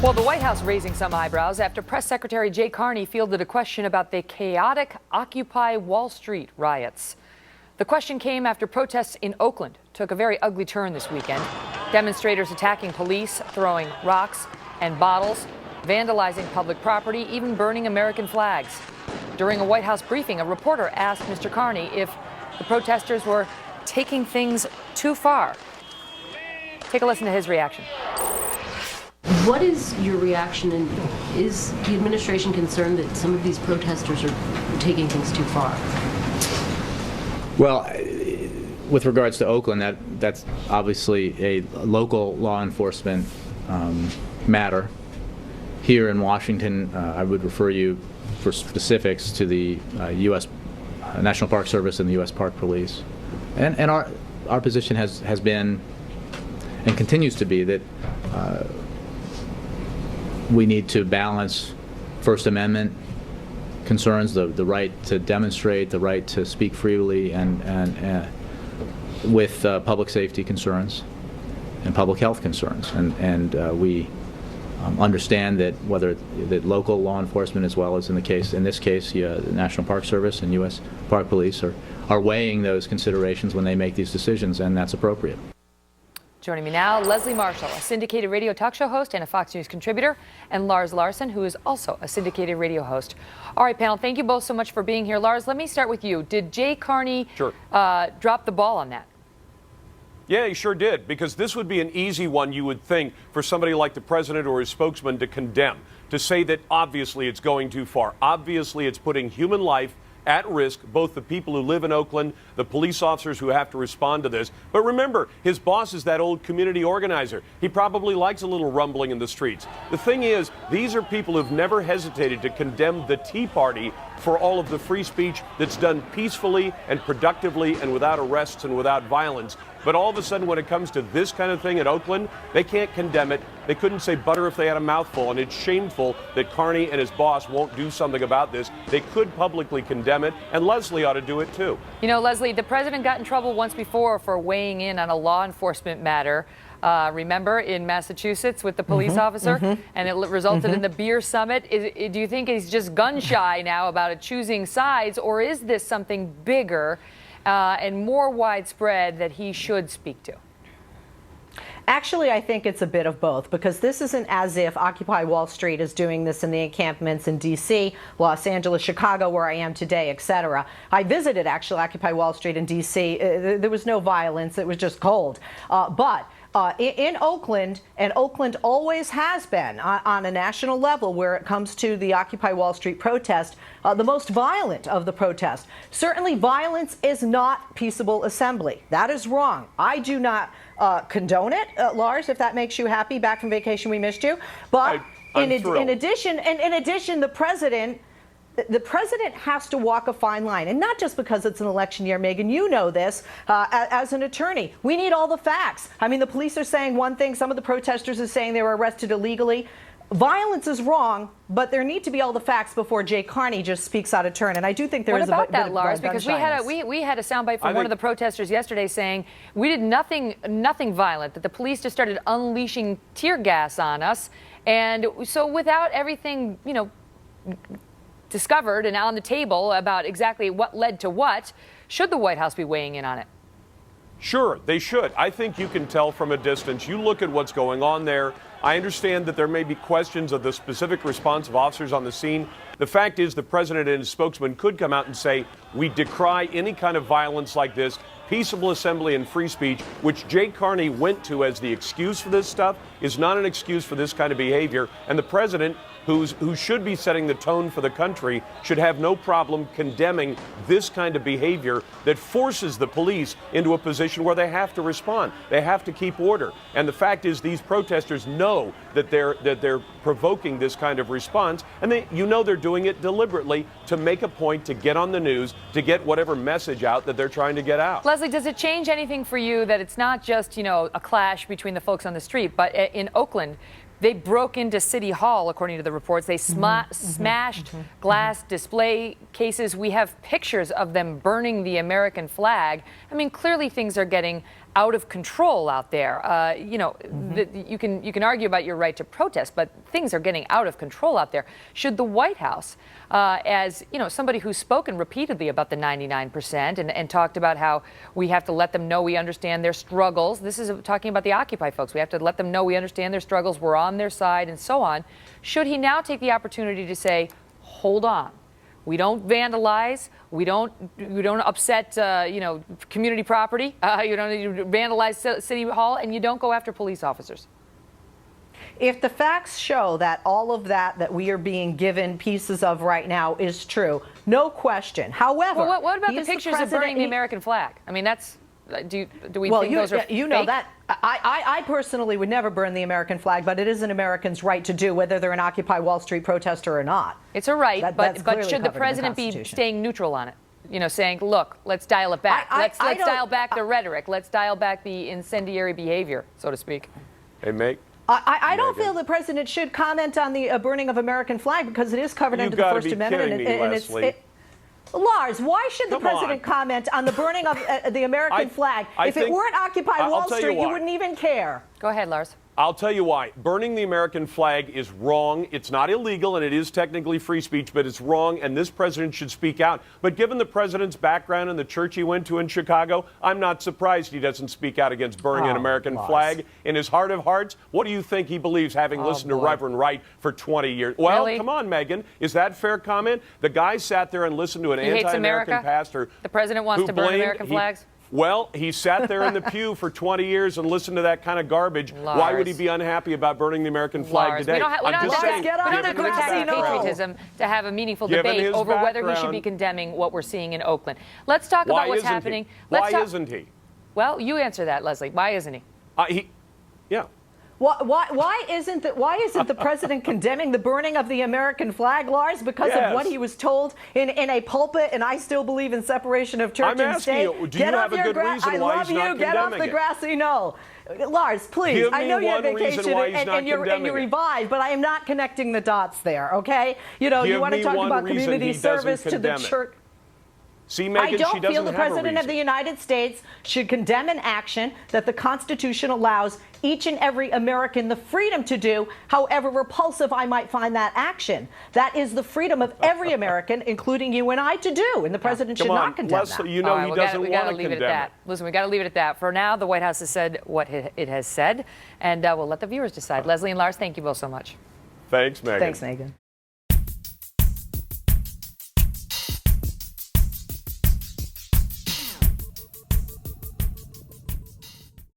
Well, the White House raising some eyebrows after Press Secretary Jay Carney fielded a question about the chaotic Occupy Wall Street riots. The question came after protests in Oakland took a very ugly turn this weekend. Demonstrators attacking police, throwing rocks and bottles, vandalizing public property, even burning American flags. During a White House briefing, a reporter asked Mr. Carney if the protesters were taking things too far. Take a listen to his reaction. What is your reaction, and is the administration concerned that some of these protesters are taking things too far? Well, with regards to Oakland, that's obviously a local law enforcement matter. Here in Washington, I would refer you for specifics to the U.S. National Park Service and the U.S. Park Police. And our position has been and continues to be that we need to balance First Amendment concerns, the right to demonstrate, the right to speak freely, and with public safety concerns and public health concerns. And we understand that that local law enforcement, as well as in this case, the National Park Service and U.S. Park Police are weighing those considerations when they make these decisions, and that's appropriate. Joining me now, Leslie Marshall, a syndicated radio talk show host and a Fox News contributor, and Lars Larson, who is also a syndicated radio host. All right, panel, thank you both so much for being here. Lars, let me start with you. Did Jay Carney drop the ball on that? Yeah, he sure did, because this would be an easy one, you would think, for somebody like the president or his spokesman to condemn, to say that obviously it's going too far. Obviously it's putting human life at risk, both the people who live in Oakland, the police officers who have to respond to this. But remember, his boss is that old community organizer. He probably likes a little rumbling in the streets. The thing is, these are people who've never hesitated to condemn the Tea Party for all of the free speech that's done peacefully and productively and without arrests and without violence. But all of a sudden, when it comes to this kind of thing at Oakland, they can't condemn it. They couldn't say butter if they had a mouthful, and it's shameful that Carney and his boss won't do something about this. They could publicly condemn it, and Leslie ought to do it too. You know, Leslie, the president got in trouble once before for weighing in on a law enforcement matter. Remember, in Massachusetts with the police officer, and it resulted in the beer summit. Do you think he's just gun shy now about choosing sides, or is this something bigger and more widespread that he should speak to? Actually, I think it's a bit of both, because this isn't as if Occupy Wall Street is doing this in the encampments in D.C., Los Angeles, Chicago, where I am today, etc. I visited, actually, Occupy Wall Street in D.C. There was no violence. It was just cold. But in Oakland, and Oakland always has been on a national level where it comes to the Occupy Wall Street protest, the most violent of the protests. Certainly violence is not peaceable assembly. That is wrong. I do not condone it, Lars, if that makes you happy. Back from vacation, we missed you. But in addition, the president has to walk a fine line, and not just because it's an election year, Megan. You know this as an attorney. We need all the facts. I mean, the police are saying one thing. Some of the protesters are saying they were arrested illegally. Violence is wrong, but there need to be all the facts before Jay Carney just speaks out of turn. And I do think there is a bit of gun shyness. What about that, Lars? Because we had a soundbite from one of the protesters yesterday saying we did nothing violent, that the police just started unleashing tear gas on us. And so without everything, you know, discovered and on the table about exactly what led to what, should the White House be weighing in on it? Sure, they should. I think you can tell from a distance. You look at what's going on there. I understand that there may be questions of the specific response of officers on the scene. The fact is the president and his spokesman could come out and say, we decry any kind of violence like this. Peaceable assembly and free speech, which Jay Carney went to as the excuse for this stuff, is not an excuse for this kind of behavior. And the president, who should be setting the tone for the country, should have no problem condemning this kind of behavior that forces the police into a position where they have to respond. They have to keep order. And the fact is these protesters know that they're provoking this kind of response, and they're doing it deliberately to make a point, to get on the news, to get whatever message out that they're trying to get out. Leslie, does it change anything for you that it's not just, you know, a clash between the folks on the street, but in Oakland, they broke into City Hall, according to the reports. They smashed glass display cases. We have pictures of them burning the American flag. I mean, clearly things are getting out of control out there. You know, you can argue about your right to protest, but things are getting out of control out there. Should the White House, as you know, somebody who's spoken repeatedly about the 99% and talked about how we have to let them know we understand their struggles. This is talking about the Occupy folks. We have to let them know we understand their struggles. We're on their side, and so on. Should he now take the opportunity to say, hold on? We don't vandalize. We don't upset, you know, community property. You don't vandalize City Hall, and you don't go after police officers. If the facts show that all of that we are being given pieces of right now is true, no question. However, well, what about the pictures of burning the American flag? I mean, that's do we think those are you know fake? that I personally would never burn the American flag, but it is an American's right to do, whether they're an Occupy Wall Street protester or not. It's a right, that's but should the president be staying neutral on it? You know, saying, look, let's dial it back. Let's dial back the rhetoric. Let's dial back the incendiary behavior, so to speak. Hey, Meg. I don't feel the president should comment on the burning of American flag because it is covered under the First Amendment, and it's. Lars, why should the president comment on the burning of the American flag? If it weren't Occupy Wall Street, you wouldn't even care. Go ahead, Lars. I'll tell you why. Burning the American flag is wrong. It's not illegal, and it is technically free speech, but it's wrong, and this president should speak out. But given the president's background and the church he went to in Chicago, I'm not surprised he doesn't speak out against burning an American flag. In his heart of hearts, what do you think he believes, having listened to Reverend Wright for 20 years? Well, really? Come on, Megan. Is that fair comment? The guy sat there and listened to an anti-American pastor. The president wants to burn American flags? Well, he sat there in the pew for 20 years and listened to that kind of garbage. Lars. Why would he be unhappy about burning the American flag today? We don't have to attack patriotism to have a meaningful debate over whether he should be condemning what we're seeing in Oakland. Let's talk about what's happening. Why isn't he? Well, you answer that, Leslie. Why isn't he? Yeah. Why isn't the president condemning the burning of the American flag, Lars? Because of what he was told in a pulpit, and I still believe in separation of church and state. I'm asking you, do you have a good reason why he's not condemning it? Get off the grassy knoll. Lars, please. I know you're on vacation and you revived, but I am not connecting the dots there, okay? You know, you want to talk about community service to the church. See, Megan, I don't feel the President of the United States should condemn an action that the Constitution allows each and every American the freedom to do, however repulsive I might find that action. That is the freedom of every American, including you and I, to do, and the President should not condemn that. You know he doesn't want to condemn it. Listen, we got to leave it at that. For now, the White House has said what it has said, and we'll let the viewers decide. Leslie and Lars, thank you both so much. Thanks, Megan. Thanks, Megan.